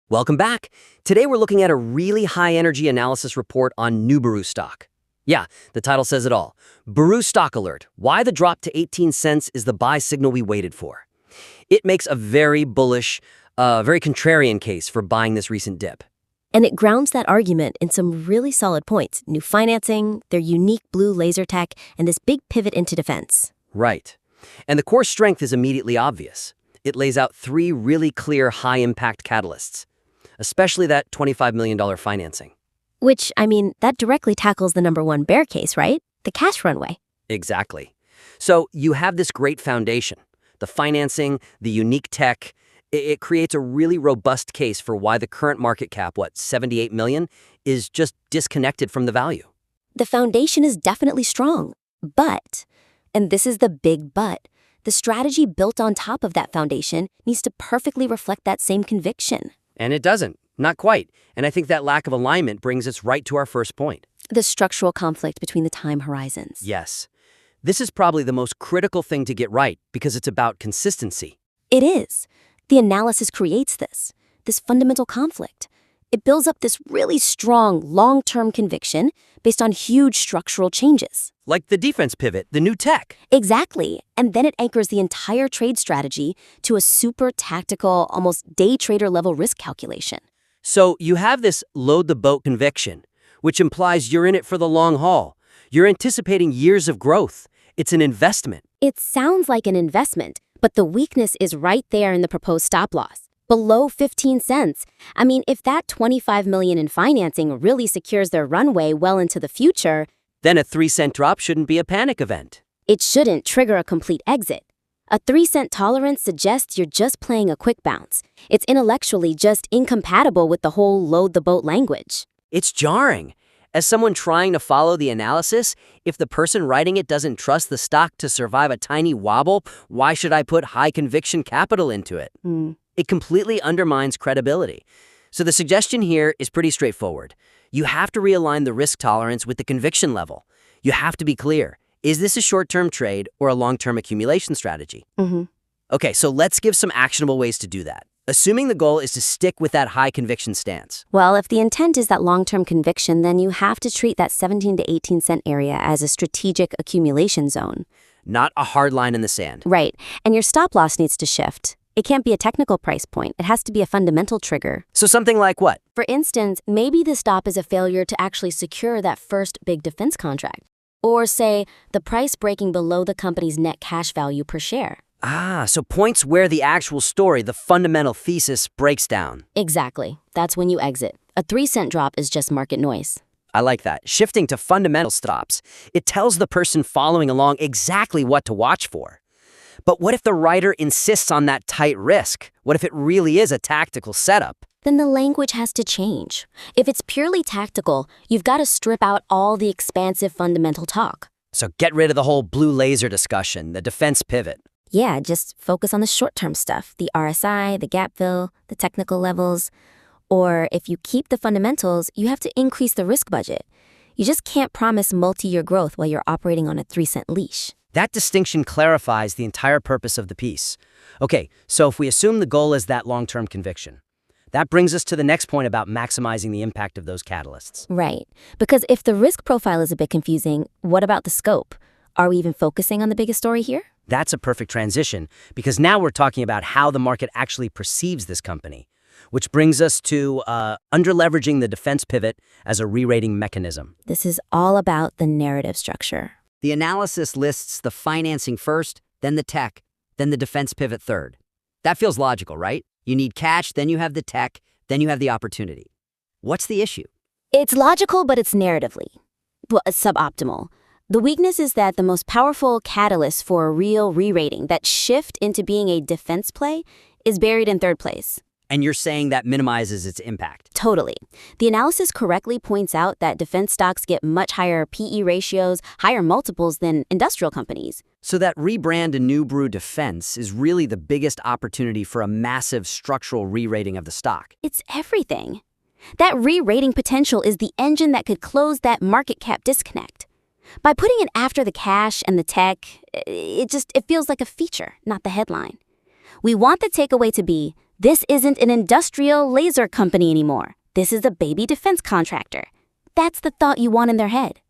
Welcome back. Today we're looking at a really high-energy analysis report on new BURU stock. Yeah, the title says it all. BURU stock alert. Why the drop to 18 cents is the buy signal we waited for. It makes a very bullish, very contrarian case for buying this recent dip. And it grounds that argument in some really solid points. New financing, their unique blue laser tech, and this big pivot into defense. Right. And the core strength is immediately obvious. It lays out three really clear high-impact catalysts, especially that $25 million financing. Which, that directly tackles the number one bear case, right? The cash runway. Exactly. So you have this great foundation, the financing, the unique tech. It creates a really robust case for why the current market cap, $78 million, is just disconnected from the value. The foundation is definitely strong. But, and this is the big but, the strategy built on top of that foundation needs to perfectly reflect that same conviction. And it doesn't. Not quite. And I think that lack of alignment brings us right to our first point. The structural conflict between the time horizons. Yes. This is probably the most critical thing to get right because it's about consistency. It is. The analysis creates this fundamental conflict. It builds up this really strong, long-term conviction based on huge structural changes. Like the defense pivot, the new tech. Exactly. And then it anchors the entire trade strategy to a super tactical, almost day trader level risk calculation. So you have this load the boat conviction, which implies you're in it for the long haul. You're anticipating years of growth. It's an investment. It sounds like an investment, but the weakness is right there in the proposed stop loss. Below 15 cents. If that $25 million in financing really secures their runway well into the future, then a 3-cent drop shouldn't be a panic event. It shouldn't trigger a complete exit. A 3-cent tolerance suggests you're just playing a quick bounce. It's intellectually just incompatible with the whole load the boat language. It's jarring. As someone trying to follow the analysis, if the person writing it doesn't trust the stock to survive a tiny wobble, why should I put high conviction capital into it? It completely undermines credibility. So the suggestion here is pretty straightforward. You have to realign the risk tolerance with the conviction level. You have to be clear. Is this a short-term trade or a long-term accumulation strategy? Okay, so let's give some actionable ways to do that. Assuming the goal is to stick with that high conviction stance. Well, if the intent is that long-term conviction, then you have to treat that 17 to 18 cent area as a strategic accumulation zone. Not a hard line in the sand. Right. And your stop loss needs to shift. It can't be a technical price point. It has to be a fundamental trigger. So something like what? For instance, maybe the stop is a failure to actually secure that first big defense contract. Or say, the price breaking below the company's net cash value per share. So points where the actual story, the fundamental thesis, breaks down. Exactly. That's when you exit. A 3-cent drop is just market noise. I like that. Shifting to fundamental stops. It tells the person following along exactly what to watch for. But what if the writer insists on that tight risk? What if it really is a tactical setup? Then the language has to change. If it's purely tactical, you've got to strip out all the expansive fundamental talk. So get rid of the whole blue laser discussion, the defense pivot. Yeah, just focus on the short-term stuff, the RSI, the gap fill, the technical levels. Or if you keep the fundamentals, you have to increase the risk budget. You just can't promise multi-year growth while you're operating on a 3-cent leash. That distinction clarifies the entire purpose of the piece. Okay, so if we assume the goal is that long-term conviction, that brings us to the next point about maximizing the impact of those catalysts. Right, because if the risk profile is a bit confusing, what about the scope? Are we even focusing on the biggest story here? That's a perfect transition, because now we're talking about how the market actually perceives this company, which brings us to under-leveraging the defense pivot as a re-rating mechanism. This is all about the narrative structure. The analysis lists the financing first, then the tech, then the defense pivot third. That feels logical, right? You need cash, then you have the tech, then you have the opportunity. What's the issue? It's logical, but it's narratively suboptimal. The weakness is that the most powerful catalyst for a real re-rating, that shift into being a defense play, is buried in third place. And you're saying that minimizes its impact. Totally. The analysis correctly points out that defense stocks get much higher PE ratios, higher multiples than industrial companies. So that rebrand a new BURU defense is really the biggest opportunity for a massive structural re-rating of the stock. It's everything. That re-rating potential is the engine that could close that market cap disconnect. By putting it after the cash and the tech, it feels like a feature, not the headline. We want the takeaway to be, This isn't an industrial laser company anymore. This is a baby defense contractor. That's the thought you want in their head.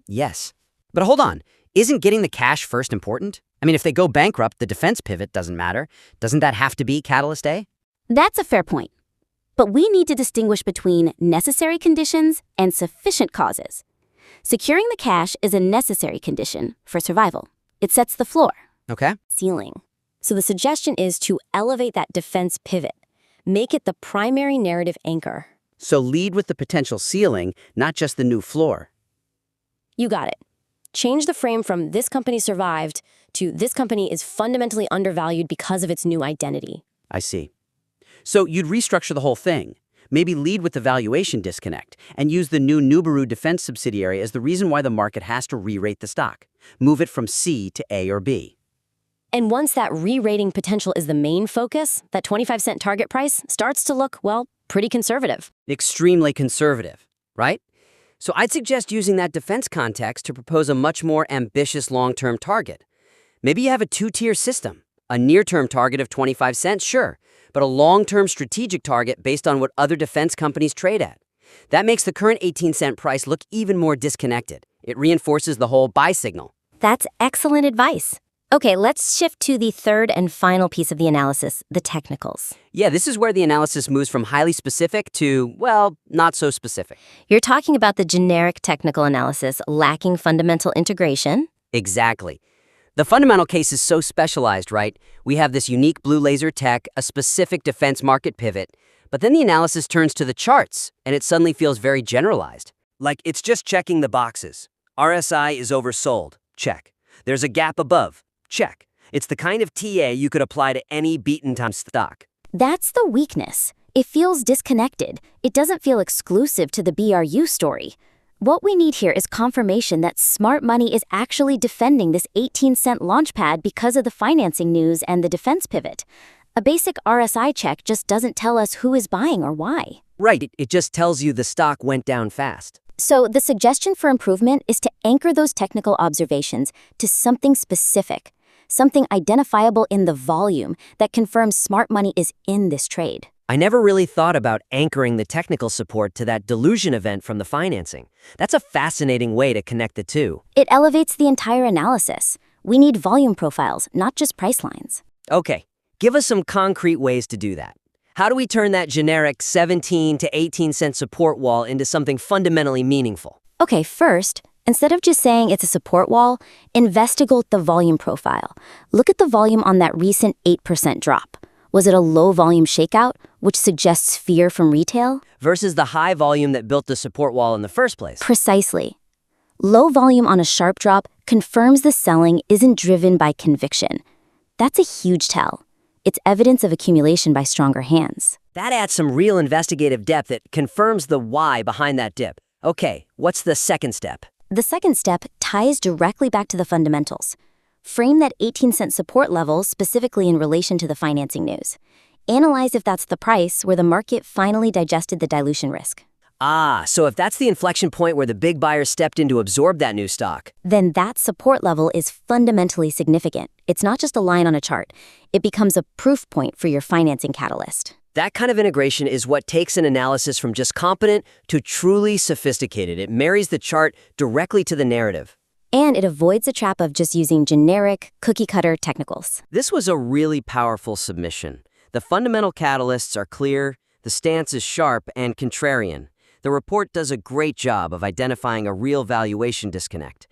Yes. But hold on. Isn't getting the cash first important? I mean, if they go bankrupt, the defense pivot doesn't matter. Doesn't that have to be Catalyst A? That's a fair point. But we need to distinguish between necessary conditions and sufficient causes. Securing the cash is a necessary condition for survival. It sets the floor. Okay. Ceiling. So the suggestion is to elevate that defense pivot. Make it the primary narrative anchor. So lead with the potential ceiling, not just the new floor. You got it. Change the frame from this company survived to this company is fundamentally undervalued because of its new identity. I see. So you'd restructure the whole thing. Maybe lead with the valuation disconnect and use the new BURU defense subsidiary as the reason why the market has to re-rate the stock. Move it from C to A or B. And once that re-rating potential is the main focus, that 25-cent target price starts to look, well, pretty conservative. Extremely conservative, right? So I'd suggest using that defense context to propose a much more ambitious long-term target. Maybe you have a two-tier system. A near-term target of 25 cents, sure, but a long-term strategic target based on what other defense companies trade at. That makes the current 18-cent price look even more disconnected. It reinforces the whole buy signal. That's excellent advice. Okay, let's shift to the third and final piece of the analysis, the technicals. Yeah, this is where the analysis moves from highly specific to, well, not so specific. You're talking about the generic technical analysis lacking fundamental integration. Exactly. The fundamental case is so specialized, right? We have this unique blue laser tech, a specific defense market pivot, but then the analysis turns to the charts, and it suddenly feels very generalized. Like it's just checking the boxes. RSI is oversold. Check. There's a gap above. Check. It's the kind of TA you could apply to any beaten-time stock. That's the weakness. It feels disconnected. It doesn't feel exclusive to the BRU story. What we need here is confirmation that smart money is actually defending this 18-cent launchpad because of the financing news and the defense pivot. A basic RSI check just doesn't tell us who is buying or why. Right, it just tells you the stock went down fast. So the suggestion for improvement is to anchor those technical observations to something specific, something identifiable in the volume that confirms smart money is in this trade. I never really thought about anchoring the technical support to that delusion event from the financing. That's a fascinating way to connect the two. It elevates the entire analysis. We need volume profiles, not just price lines. Okay, give us some concrete ways to do that. How do we turn that generic 17 to 18 cent support wall into something fundamentally meaningful? Okay, first, instead of just saying it's a support wall, investigate the volume profile. Look at the volume on that recent 8% drop. Was it a low volume shakeout, which suggests fear from retail? Versus the high volume that built the support wall in the first place. Precisely. Low volume on a sharp drop confirms the selling isn't driven by conviction. That's a huge tell. It's evidence of accumulation by stronger hands. That adds some real investigative depth that confirms the why behind that dip. Okay, what's the second step? The second step ties directly back to the fundamentals. Frame that 18-cent support level specifically in relation to the financing news. Analyze if that's the price where the market finally digested the dilution risk. So if that's the inflection point where the big buyers stepped in to absorb that new stock, then that support level is fundamentally significant. It's not just a line on a chart. It becomes a proof point for your financing catalyst. that kind of integration is what takes an analysis from just competent to truly sophisticated. It marries the chart directly to the narrative. And it avoids the trap of just using generic, cookie-cutter technicals. This was a really powerful submission. The fundamental catalysts are clear, the stance is sharp and contrarian. The report does a great job of identifying a real valuation disconnect.